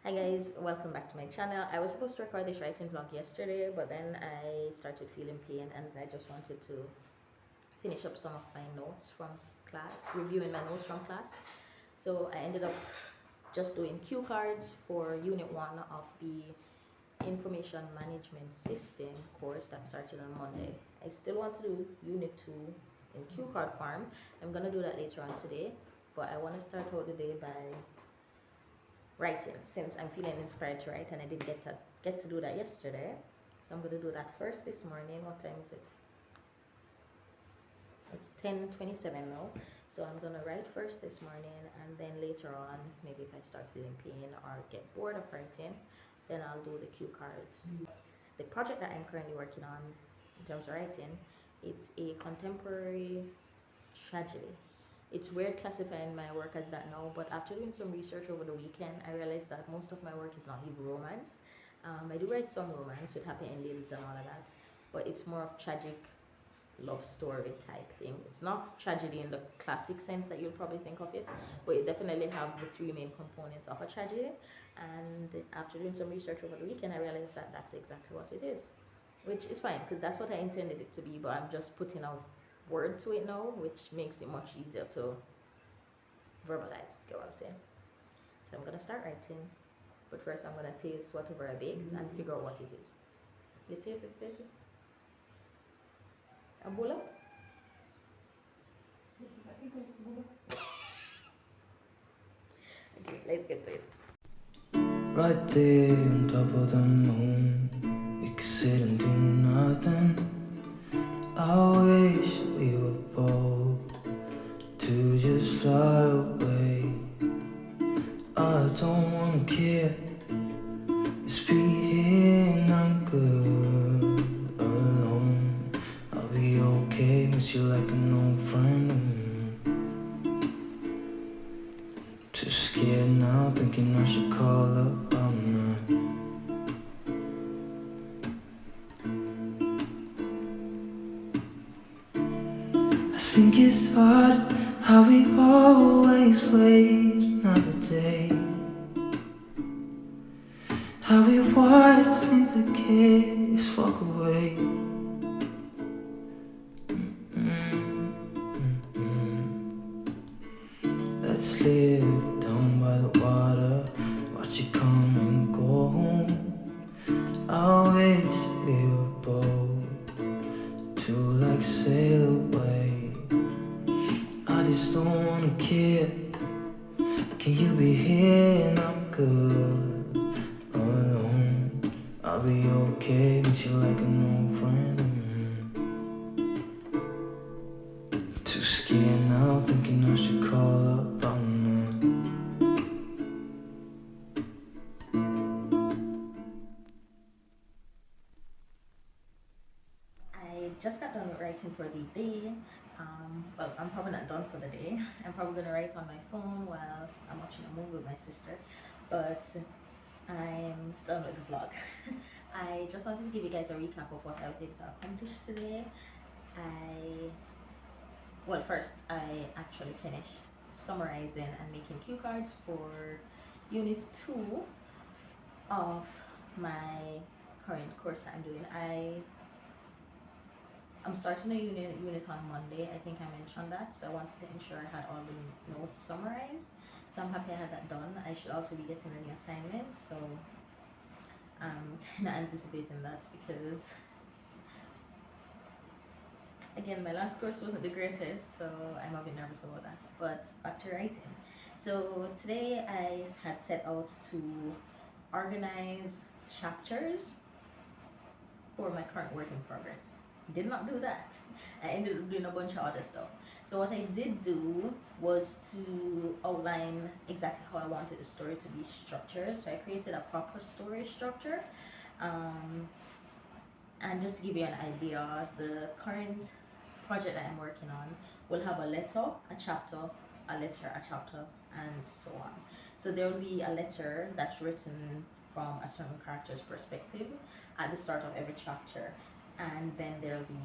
Hi guys, welcome back to my channel. I was supposed to record this writing vlog yesterday, but then I started feeling pain and I just wanted to finish up some of my notes from class, reviewing my notes from class. So I ended up just doing cue cards for Unit 1 of the Information Management System course that started on Monday. I still want to do Unit 2 in cue card form. I'm going to do that later on today, but I want to start out the day by writing, since I'm feeling inspired to write and I didn't get to do that yesterday. So I'm going to do that first this morning. What time is it? It's 10:27 now. So I'm going to write first this morning, and then later on, maybe if I start feeling pain or get bored of writing, then I'll do the cue cards. The project that I'm currently working on in terms of writing, it's a contemporary tragedy. It's weird classifying my work as that now, but after doing some research over the weekend, I realized that most of my work is not even romance. I do write some romance with happy endings and all of that, but it's more of tragic love story type thing. It's not tragedy in the classic sense that you'll probably think of it, but it definitely have the three main components of a tragedy. And after doing some research over the weekend, I realized that that's exactly what it is, which is fine because that's what I intended it to be, but I'm just putting out word to it now, which makes it much easier to verbalize, if you get what I'm saying. So I'm gonna start writing, but first I'm gonna taste whatever I baked and figure out what it is. You taste it, Stacey? A bula? Okay, let's get to it. Right there on top of the moon, we could sit and do nothing. I wish we were bold to just fly away. I don't wanna care, just be here and I'm good alone. I'll be okay, miss you like an old friend. Too scared now, thinking I should call up, I'm not. I think it's odd how we always wait another day, how we watch things that kids walk away. Let's live down by the water, watch it come and go home. I wish we were bold to like sail away. I just don't wanna care. Can you be here and I'm good alone? I'll be okay, miss you like an old friend. Too scared now, thinking I should call up, I'm not. I just got done writing for the day. Well, I'm probably not done for the day. I'm probably gonna write on my phone while I'm watching a movie with my sister, but I'm done with the vlog. I just wanted to give you guys a recap of what I was able to accomplish today. First, I actually finished summarizing and making cue cards for Unit 2 of my current course that I'm doing. I'm starting a unit on Monday. I think I mentioned that, so I wanted to ensure I had all the notes summarized. So I'm happy I had that done. I should also be getting a new assignment, so I'm kind of anticipating that because, again, my last course wasn't the greatest, so I'm a bit nervous about that. But back to writing. So today I had set out to organize chapters for my current work in progress. Did not do that. I ended up doing a bunch of other stuff. So what I did do was to outline exactly how I wanted the story to be structured. So I created a proper story structure. And just to give you an idea, the current project that I'm working on will have a letter, a chapter, a letter, a chapter, and so on. So there will be a letter that's written from a certain character's perspective at the start of every chapter, and then there'll be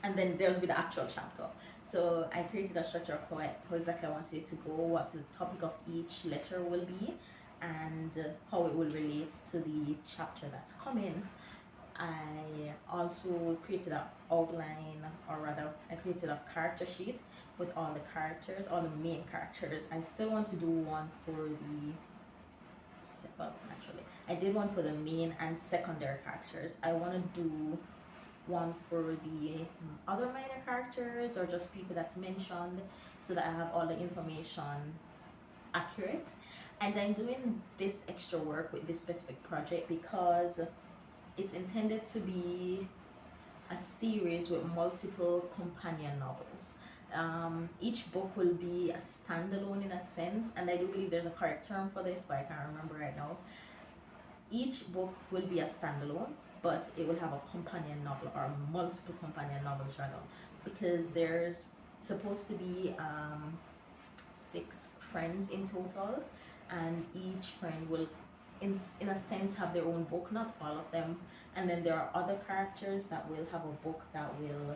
and then there'll be the actual chapter. So I created a structure of how exactly I wanted it to go, what the topic of each letter will be, and how it will relate to the chapter that's coming. I also created an outline, or rather, I created a character sheet with all the characters, all the main characters. I still want to do one for the, well, actually, I did one for the main and secondary characters. I want to do one for the other minor characters or just people that's mentioned, so that I have all the information accurate. And I'm doing this extra work with this specific project because it's intended to be a series with multiple companion novels. Each book will be a standalone in a sense, and I do believe there's a correct term for this, but I can't remember right now. Each book will be a standalone, but it will have a companion novel, or multiple companion novels rather, because there's supposed to be 6 friends in total, and each friend will in a sense have their own book, not all of them, and then there are other characters that will have a book that will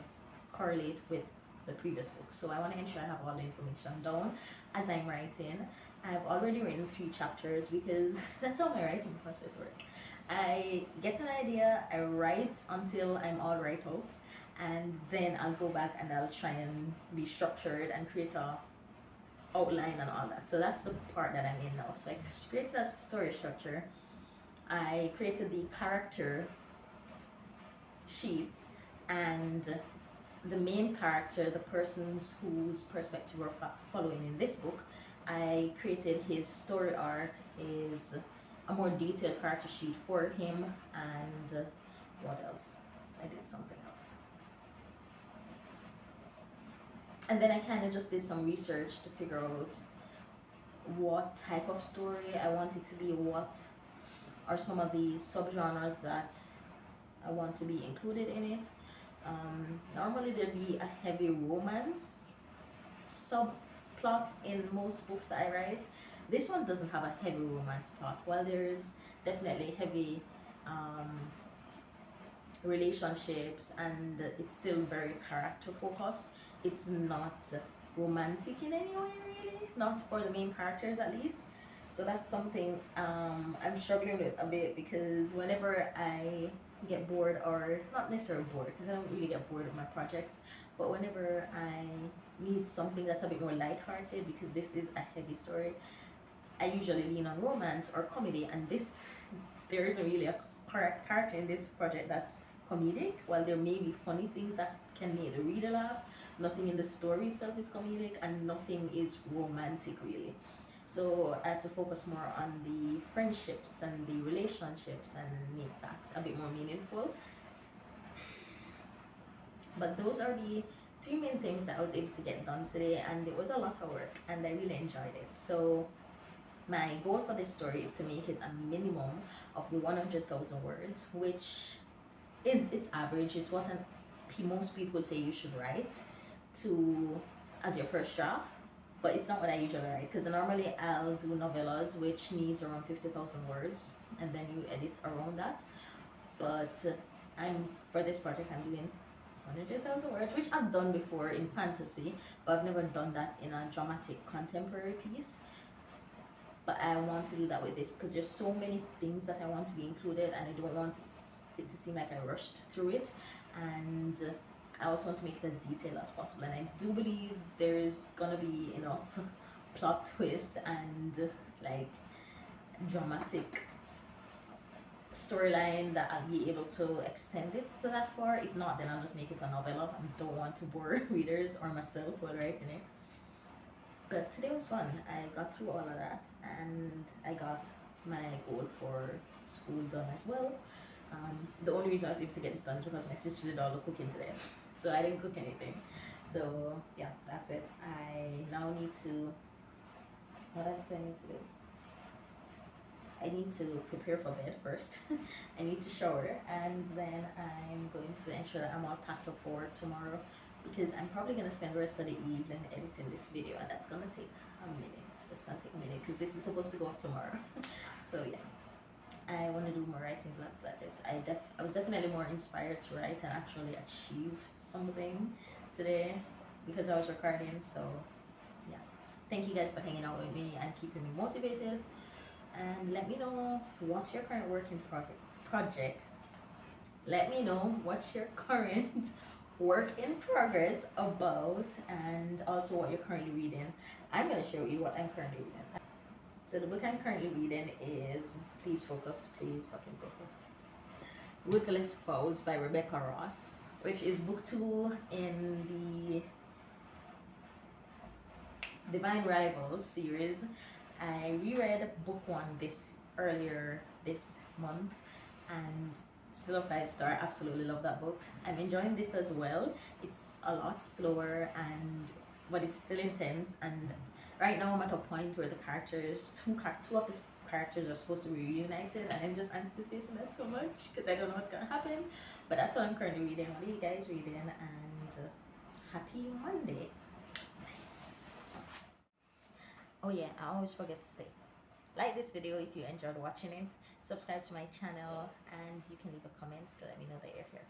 correlate with the previous book. So I want to ensure I have all the information down as I'm writing. I've already written 3 chapters because that's how my writing process works. I get an idea, I write until I'm all right out, and then I'll go back and I'll try and be structured and create a outline and all that. So that's the part that I'm in now. So I created a story structure. I created the character sheets, and the main character, the persons whose perspective we're following in this book, I created his story arc, is a more detailed character sheet for him, and what else? I did something else. And then I kind of just did some research to figure out what type of story I want it to be, what are some of the subgenres that I want to be included in it. Normally there'd be a heavy romance subplot in most books that I write. This one doesn't have a heavy romance plot. While there's definitely heavy relationships and it's still very character focused, it's not romantic in any way, really, not for the main characters at least. So that's something I'm struggling with a bit, because whenever I get bored, or not necessarily bored because I don't really get bored of my projects, but whenever I need something that's a bit more lighthearted, because this is a heavy story, I usually lean on romance or comedy, and this, there isn't really a character in this project that's comedic. While there may be funny things that can make the reader laugh, nothing in the story itself is comedic, and nothing is romantic really. So I have to focus more on the friendships and the relationships and make that a bit more meaningful. But those are the 3 main things that I was able to get done today, and it was a lot of work and I really enjoyed it. So my goal for this story is to make it a minimum of 100,000 words, which is its average, is what most people say you should write to as your first draft. But it's not what I usually write, because normally I'll do novellas which needs around 50,000 words, and then you edit around that. But for this project I'm doing 100,000 words, which I've done before in fantasy, but I've never done that in a dramatic contemporary piece. But I want to do that with this because there's so many things that I want to be included, and I don't want it to seem like I rushed through it, and I also want to make it as detailed as possible. And I do believe there's gonna be enough plot twists and like dramatic storyline that I'll be able to extend it to that far. If not, then I'll just make it a novella. I don't want to bore readers or myself while writing it. But today was fun. I got through all of that, and I got my goal for school done as well. The only reason I was able to get this done is because my sister did all the cooking today, so I didn't cook anything. So yeah, that's it. I now need to, what else do I need to do? I need to prepare for bed first. I need to shower, and then I'm going to ensure that I'm all packed up for work tomorrow, because I'm probably going to spend the rest of the evening editing this video, and that's going to take a minute. That's going to take a minute because this is supposed to go up tomorrow. So yeah. I want to do more writing vlogs like this. I was definitely more inspired to write and actually achieve something today because I was recording. So yeah, thank you guys for hanging out with me and keeping me motivated. And let me know what's your current work in project. Let me know what's your current work in progress about, and also what you're currently reading. I'm going to show you what I'm currently reading. So the book I'm currently reading is Please Focus, Please Fucking Focus, Witless Vows by Rebecca Ross, which is book 2 in the Divine Rivals series. I reread book 1 earlier this month and still a 5-star. Absolutely love that book. I'm enjoying this as well. It's a lot slower but it's still intense, and right now I'm at a point where the characters, two of the characters are supposed to be reunited, and I'm just anticipating that so much because I don't know what's gonna happen. But that's what I'm currently reading. What are you guys reading? And happy Monday. Oh yeah, I always forget to say, like this video if you enjoyed watching it, subscribe to my channel, and you can leave a comment to let me know that you're here.